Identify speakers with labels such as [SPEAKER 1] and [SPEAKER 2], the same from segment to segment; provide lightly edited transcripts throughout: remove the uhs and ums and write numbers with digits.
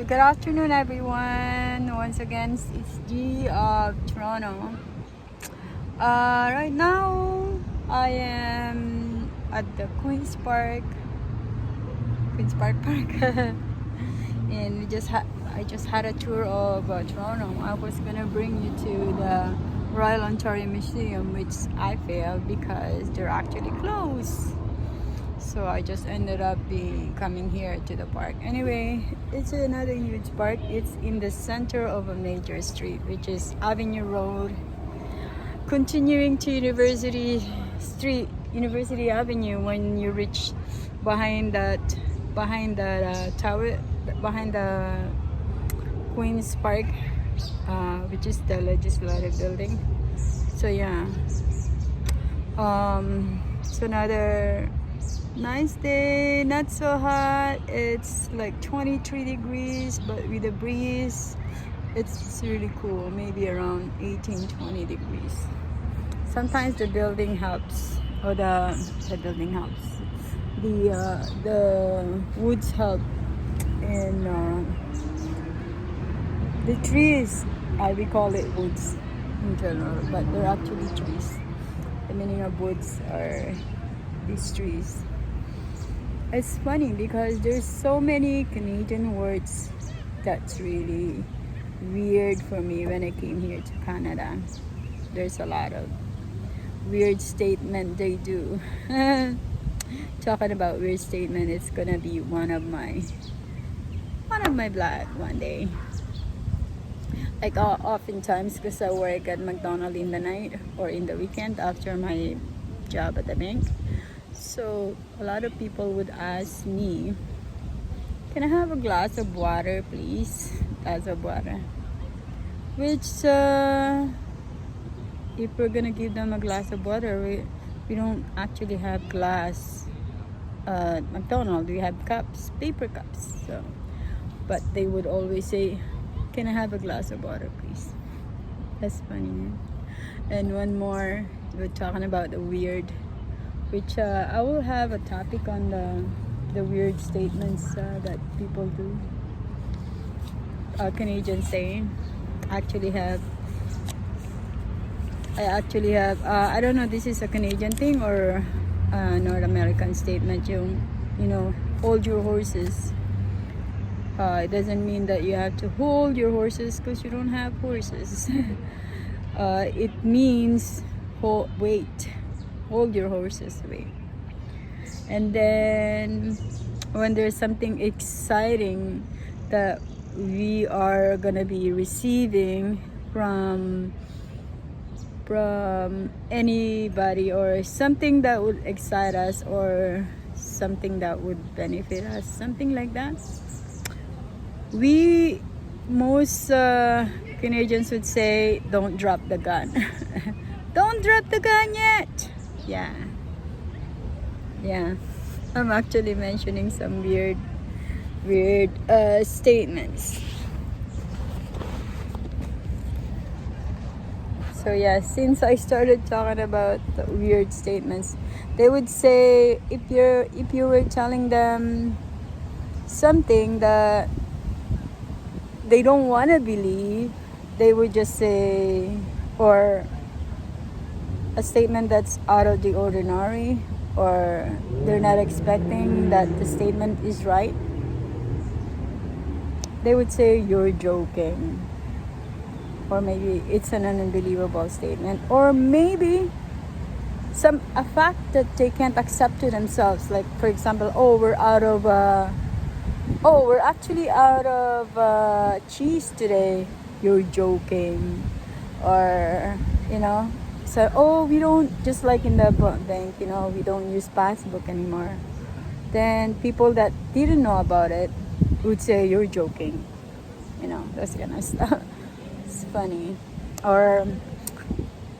[SPEAKER 1] So good afternoon everyone. Once again, it's G of Toronto. Right now, I am at the Queen's Park Park, and I just had a tour of Toronto. I was gonna bring you to the Royal Ontario Museum, which I failed because they're actually closed. So I just ended up coming here to the park. Anyway, it's another huge park. It's in the center of a major street, which is Avenue Road, continuing to University Avenue. When you reach behind that tower, behind the Queen's Park, which is the legislative building. So yeah, it's another nice day, not so hot. It's like 23 degrees, but with a breeze, it's really cool. Maybe around 18-20 degrees. Sometimes the building helps, or the building helps. The woods help, and the trees. We call it woods in general, but they're actually trees. The meaning of woods are these trees. It's funny because there's so many Canadian words that's really weird for me when I came here to Canada. There's a lot of weird statement they do. Talking about weird statement, it's gonna be one of my vlog one day. Like oftentimes, because I work at McDonald's in the night or in the weekend after my job at the bank. So a lot of people would ask me, can I have a glass of water, please? Glass of water. Which, if we're gonna give them a glass of water, we don't actually have glass. McDonald's, we have cups, paper cups. So, but they would always say, can I have a glass of water, please? That's funny. And one more, we're talking about the weird, which I will have a topic on the weird statements that people do. Canadians say. I actually have. I don't know. This is a Canadian thing or North American statement. You know, hold your horses. It doesn't mean that you have to hold your horses because you don't have horses. It means wait. Hold your horses, wait. And then when there's something exciting that we are gonna be receiving from anybody, or something that would excite us, or something that would benefit us, something like that, most Canadians would say, don't drop the gun. Don't drop the gun yet. Yeah. I'm actually mentioning some weird statements. So yeah, since I started talking about the weird statements, they would say, if you were telling them something that they don't want to believe, they would just say, or a statement that's out of the ordinary, or they're not expecting that the statement is right, they would say, you're joking. Or maybe it's an unbelievable statement, or maybe a fact that they can't accept to themselves. Like, for example, we're actually out of cheese today. You're joking. Or so, we don't, just like in the bank, we don't use passbook anymore. Then people that didn't know about it would say, you're joking. Those kind of stuff. It's funny. Or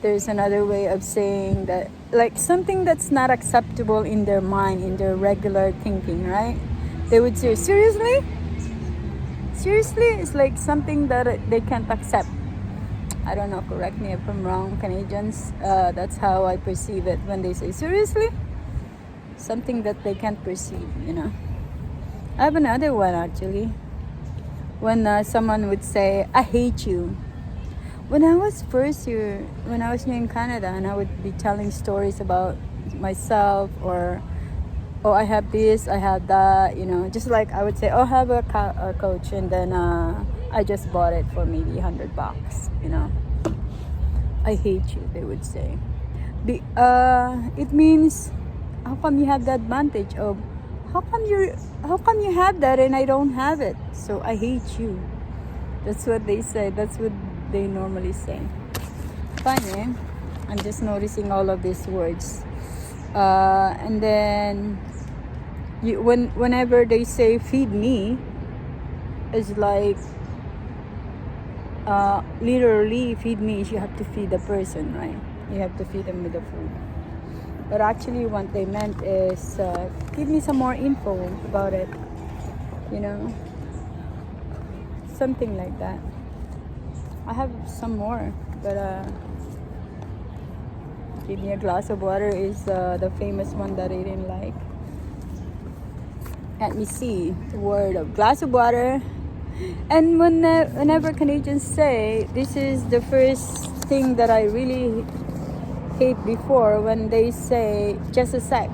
[SPEAKER 1] there's another way of saying that, like something that's not acceptable in their mind, in their regular thinking, right? They would say, seriously? It's like something that they can't accept. I don't know, correct me if I'm wrong, Canadians. That's how I perceive it when they say, seriously? Something that they can't perceive, I have another one actually. when someone would say, I hate you. When I was here in Canada, and I would be telling stories about myself, or oh, I have this, I have that, just like I would say, oh, I have a coach, and then I just bought it for maybe $100, I hate you, they would say. It means, how come you have the advantage of, how come you have that and I don't have it? So I hate you. That's what they say. That's what they normally say. Funny. I'm just noticing all of these words. And then whenever they say feed me, it's like literally feed me is you have to feed the person, right? You have to feed them with the food. But actually what they meant is give me some more info about it. Something like that. I have some more, but give me a glass of water is the famous one that I didn't like. Let me see the word of glass of water. And whenever Canadians say, this is the first thing that I really hate before, when they say just a sec,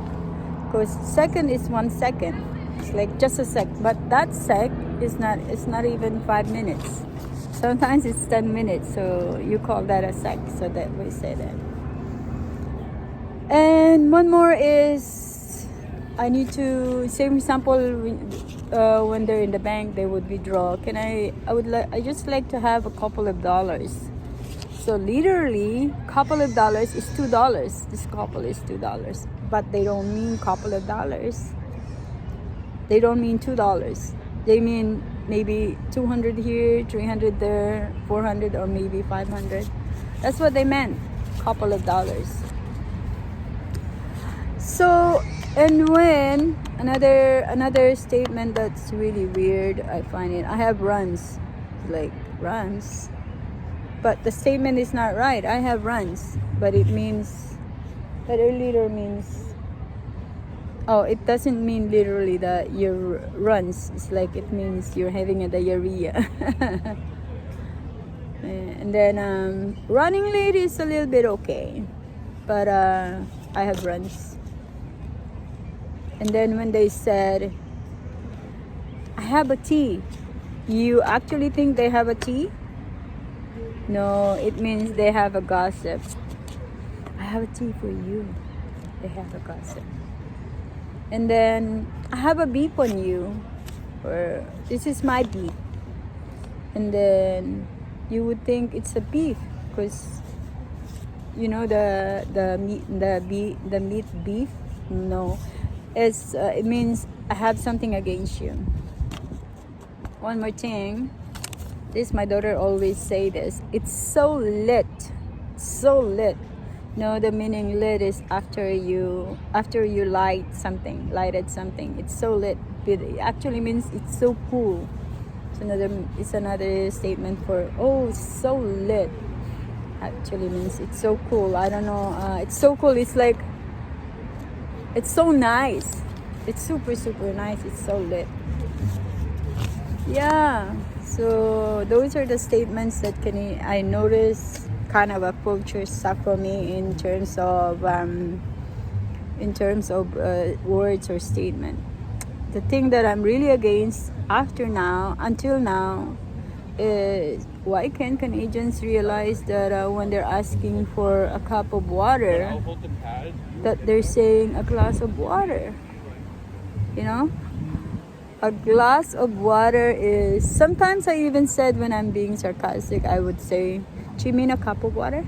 [SPEAKER 1] because second is 1 second. It's like just a sec, but that sec is not. It's not even 5 minutes. Sometimes it's 10 minutes, so you call that a sec. So that we say that. And one more is, I need to, same example, when they're in the bank, they would withdraw. I just like to have a couple of dollars. So literally, couple of dollars is $2. This couple is $2, but they don't mean couple of dollars. They don't mean $2. They mean maybe 200 here, 300 there, 400, or maybe 500. That's what they meant, couple of dollars. So, and when another statement that's really weird, I find it. I have runs, like runs, but the statement is not right. I have runs, but it means that it literally means. Oh, it doesn't mean literally that your runs. It's like it means you're having a diarrhea. And then running late is a little bit okay, but I have runs. And then when they said, I have a tea, you actually think they have a tea? No, it means they have a gossip. I have a tea for you. They have a gossip. And then, I have a beep on you, or this is my beep. And then you would think it's a beef, because the meat beef. No, it means I have something against you. One more thing. This, my daughter always say this. It's so lit, so lit. No, the meaning lit is after you lighted something. It's so lit. It actually means it's so cool. It's another statement for so lit. Actually means it's so cool. I don't know. It's so cool. It's like it's so nice. It's super super nice. It's so lit. Yeah. So those are the statements that I notice kind of a culture stuck for me in terms of words or statement. The thing that I'm really against until now is, why can't Canadians realize that when they're asking for a cup of water, that they're saying a glass of water? A glass of water is, sometimes I even said, when I'm being sarcastic, I would say, do you mean a cup of water?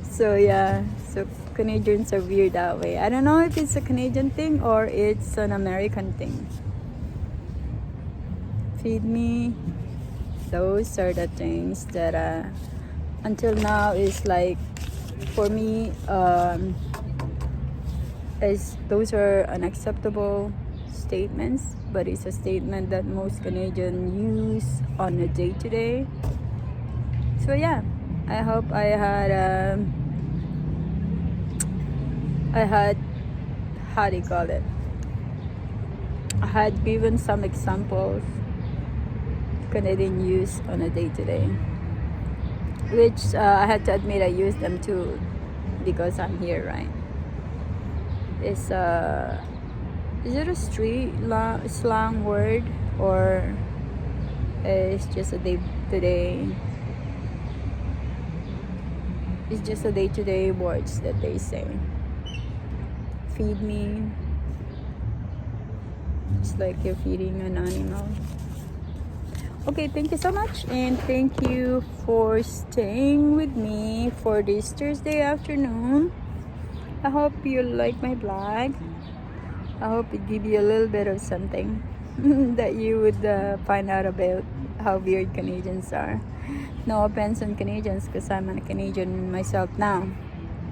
[SPEAKER 1] So yeah, so Canadians are weird that way. I don't know if it's a Canadian thing or it's an American thing. Feed me. Those are the things that until now is like, for me, those are unacceptable statements, but it's a statement that most Canadians use on a day-to-day. So yeah, I hope I had how do you call it? I had given some examples Canadian use on a day-to-day, which I had to admit I use them too because I'm here, right? Is it a slang word, or it's just a day-to-day? It's just a day-to-day words that they say. Feed me. It's like you're feeding an animal. Okay, thank you so much, and thank you for staying with me for this Thursday afternoon. I hope you like my vlog. I hope it give you a little bit of something that you would find out about how weird Canadians are. No offense on Canadians, because I'm a Canadian myself now.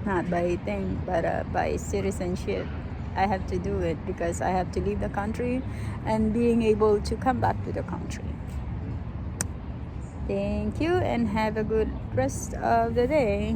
[SPEAKER 1] Not by thing, but by citizenship. I have to do it because I have to leave the country and being able to come back to the country. Thank you, and have a good rest of the day.